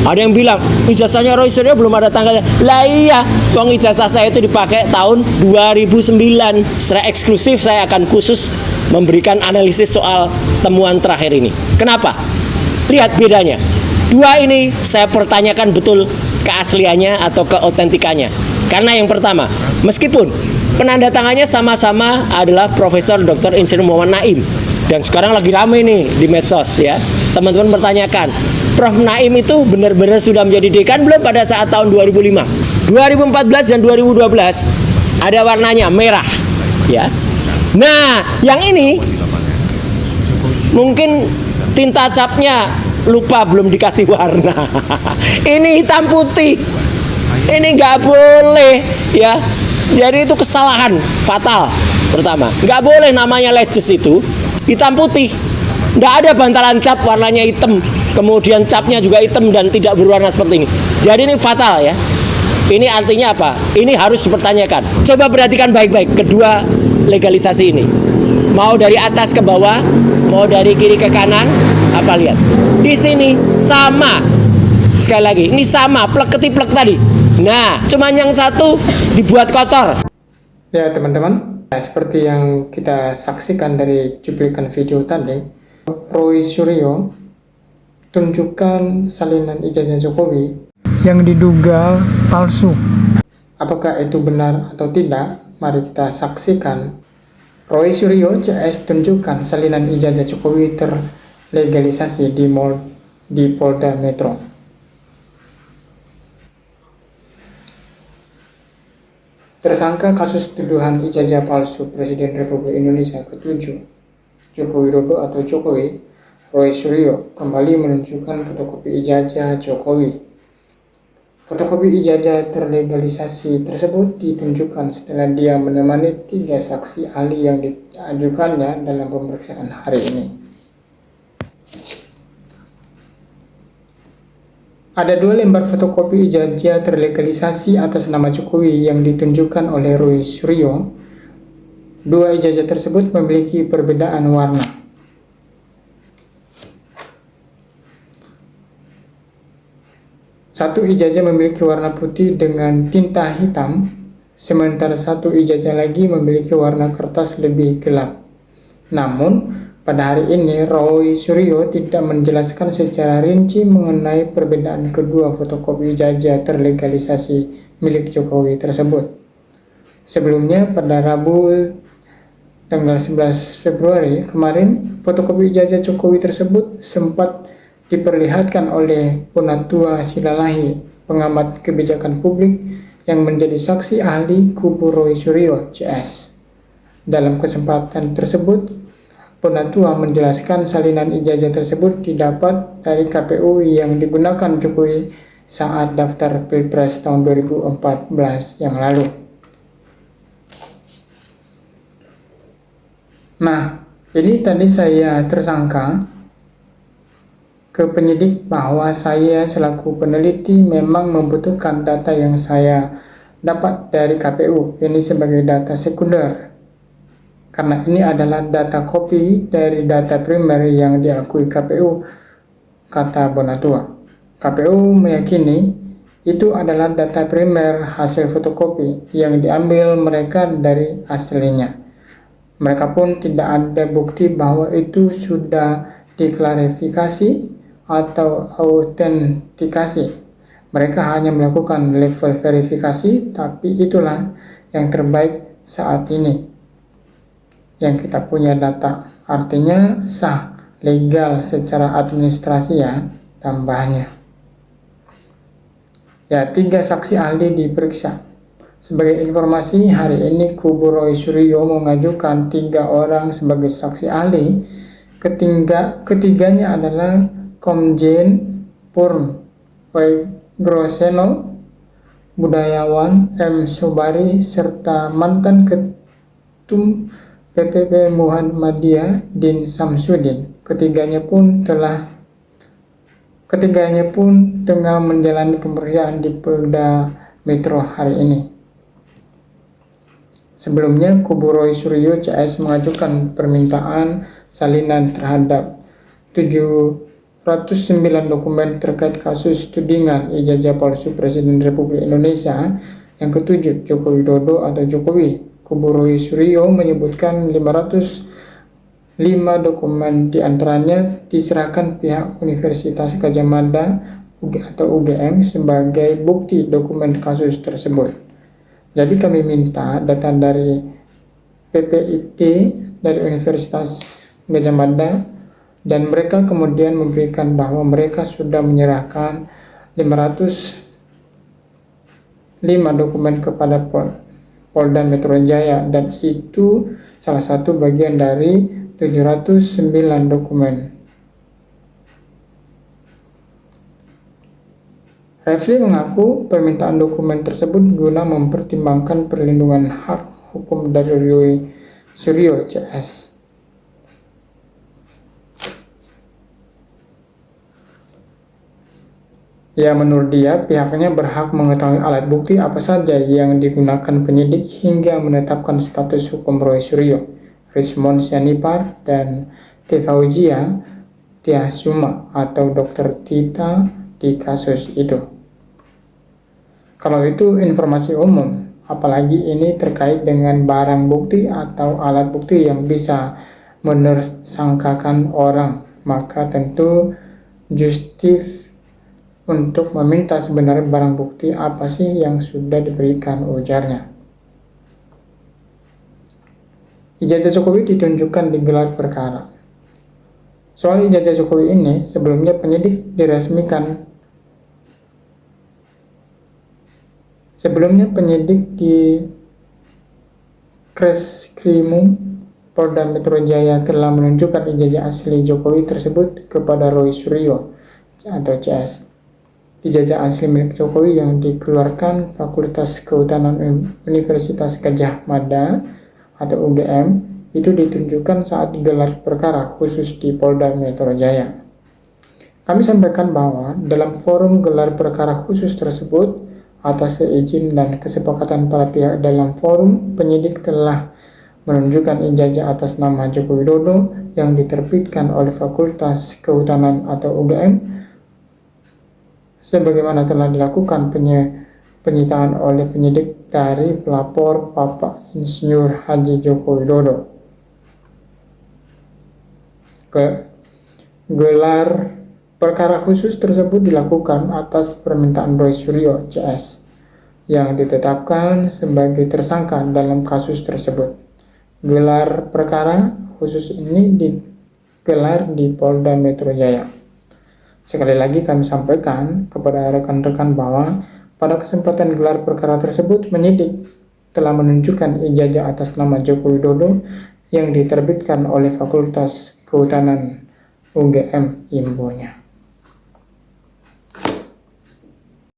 Ada yang bilang ijazahnya Roy Suryo belum ada tanggalnya. Lah iya, wong ijazah saya itu dipakai tahun 2009. Secara eksklusif saya akan khusus memberikan analisis soal temuan terakhir ini. Kenapa? Lihat bedanya. Dua ini saya pertanyakan betul keasliannya atau keautentikannya. Karena yang pertama, meskipun penandatangannya sama-sama adalah Profesor Dr. Insinyur Muhammad Naim, dan sekarang lagi rame nih di medsos ya, teman-teman bertanyakan, Prof. Naim itu benar-benar sudah menjadi dekan belum pada saat tahun 2005? 2014 dan 2012 ada warnanya merah ya. Nah, yang ini mungkin tinta capnya lupa belum dikasih warna. Ini hitam putih. Ini nggak boleh ya. Jadi itu kesalahan fatal pertama. Nggak boleh namanya leges itu hitam putih. Nggak ada bantalan cap warnanya hitam, kemudian capnya juga hitam dan tidak berwarna seperti ini. Jadi ini fatal ya. Ini artinya apa? Ini harus dipertanyakan. Coba perhatikan baik-baik kedua legalisasi ini. Mau dari atas ke bawah, mau dari kiri ke kanan, apa lihat? Di sini sama. Sekali lagi, ini sama plek ketiplek tadi. Nah, cuman yang satu dibuat kotor. Ya teman-teman, seperti yang kita saksikan dari cuplikan video tadi, Roy Suryo tunjukkan salinan ijazah Jokowi yang diduga palsu. Apakah itu benar atau tidak? Mari kita saksikan. Roy Suryo CS tunjukkan salinan ijazah Jokowi terlegalisasi di Polda Metro. Tersangka kasus tuduhan ijazah palsu Presiden Republik Indonesia ke-7 Joko Widodo atau Jokowi, Roy Suryo kembali menunjukkan fotokopi ijazah Jokowi. Fotokopi ijazah terlegalisasi tersebut ditunjukkan setelah dia menemani 3 saksi ahli yang diajukannya dalam pemeriksaan hari ini. Ada 2 lembar fotokopi ijazah terlegalisasi atas nama Jokowi yang ditunjukkan oleh Roy Suryo. 2 ijazah tersebut memiliki perbedaan warna. Satu ijazah memiliki warna putih dengan tinta hitam, sementara satu ijazah lagi memiliki warna kertas lebih gelap. Namun, pada hari ini Roy Suryo tidak menjelaskan secara rinci mengenai perbedaan kedua fotokopi ijazah terlegalisasi milik Jokowi tersebut. Sebelumnya, pada Rabu tanggal 11 Februari kemarin, fotokopi ijazah Jokowi tersebut sempat diperlihatkan oleh Ponatua Silalahi, pengamat kebijakan publik yang menjadi saksi ahli kubu Roy Suryo CS. Dalam kesempatan tersebut, Ponatua menjelaskan salinan ijazah tersebut didapat dari KPU yang digunakan Jokowi saat daftar Pilpres tahun 2014 yang lalu. Nah, ini tadi saya tersangka ke penyidik bahwa saya selaku peneliti memang membutuhkan data yang saya dapat dari KPU ini sebagai data sekunder, karena ini adalah data kopi dari data primer yang diakui KPU, kata Bonatua. KPU meyakini itu adalah data primer hasil fotokopi yang diambil mereka dari aslinya. Mereka pun tidak ada bukti bahwa itu sudah diklarifikasi atau autentikasi. Mereka hanya melakukan level verifikasi, tapi itulah yang terbaik saat ini yang kita punya data. Artinya sah, legal secara administrasi ya tambahnya. Ya, 3 saksi ahli diperiksa. Sebagai informasi, hari ini kubu Roy Suryo mengajukan 3 orang sebagai saksi ahli. Ketiganya adalah Komjen Purn Groseno, budayawan M. Sobari, serta mantan Ketum PPP Muhammadiyah Din Samsudin. Ketiganya pun tengah menjalani pemeriksaan di Polda Metro hari ini. Sebelumnya, kubu Roy Suryo CS mengajukan permintaan salinan terhadap 7 dokumen terkait kasus tudingan ijazah palsu Presiden Republik Indonesia. Yang ketujuh, Joko Widodo atau Jokowi. Kubu Roy Suryo menyebutkan 505 dokumen diantaranya diserahkan pihak Universitas Gadjah Mada atau UGM sebagai bukti dokumen kasus tersebut. Jadi kami minta data dari PPIT dari Universitas Gadjah Mada, dan mereka kemudian memberikan bahwa mereka sudah menyerahkan 505 dokumen kepada Polda Metro Jaya, dan itu salah satu bagian dari 709 dokumen. Refli mengaku permintaan dokumen tersebut guna mempertimbangkan perlindungan hak hukum dari Roy Suryo CS. Ya, menurut dia, pihaknya berhak mengetahui alat bukti apa saja yang digunakan penyidik hingga menetapkan status hukum Roy Suryo, Rismond Sianipar, dan Fauzia Tiasuma atau Dr. Tita di kasus itu. Kalau itu informasi umum, apalagi ini terkait dengan barang bukti atau alat bukti yang bisa menersangkakan orang, maka tentu justif untuk meminta sebenarnya barang bukti apa sih yang sudah diberikan, ujarnya. Ijazah Jokowi ditunjukkan di gelar perkara. Soal ijazah Jokowi ini, sebelumnya penyidik diresmikan. Sebelumnya penyidik di Kreskrimum Polda Metro Jaya telah menunjukkan ijazah asli Jokowi tersebut kepada Roy Suryo atau CS. Ijazah asli milik Jokowi yang dikeluarkan Fakultas Kehutanan Universitas Gadjah Mada atau UGM itu ditunjukkan saat gelar perkara khusus di Polda Metro Jaya. Kami sampaikan bahwa dalam forum gelar perkara khusus tersebut, atas seizin dan kesepakatan para pihak dalam forum, penyidik telah menunjukkan ijazah atas nama Joko Widodo yang diterbitkan oleh Fakultas Kehutanan atau UGM sebagaimana telah dilakukan penyitaan oleh penyidik dari pelapor Bapak Insinyur Haji Joko Widodo. Gelar perkara khusus tersebut dilakukan atas permintaan Roy Suryo CS yang ditetapkan sebagai tersangka dalam kasus tersebut. Gelar perkara khusus ini digelar di Polda Metro Jaya. Sekali lagi kami sampaikan kepada rekan-rekan bahwa pada kesempatan gelar perkara tersebut, penyidik telah menunjukkan ijazah atas nama Joko Widodo yang diterbitkan oleh Fakultas Kehutanan UGM, imbunya.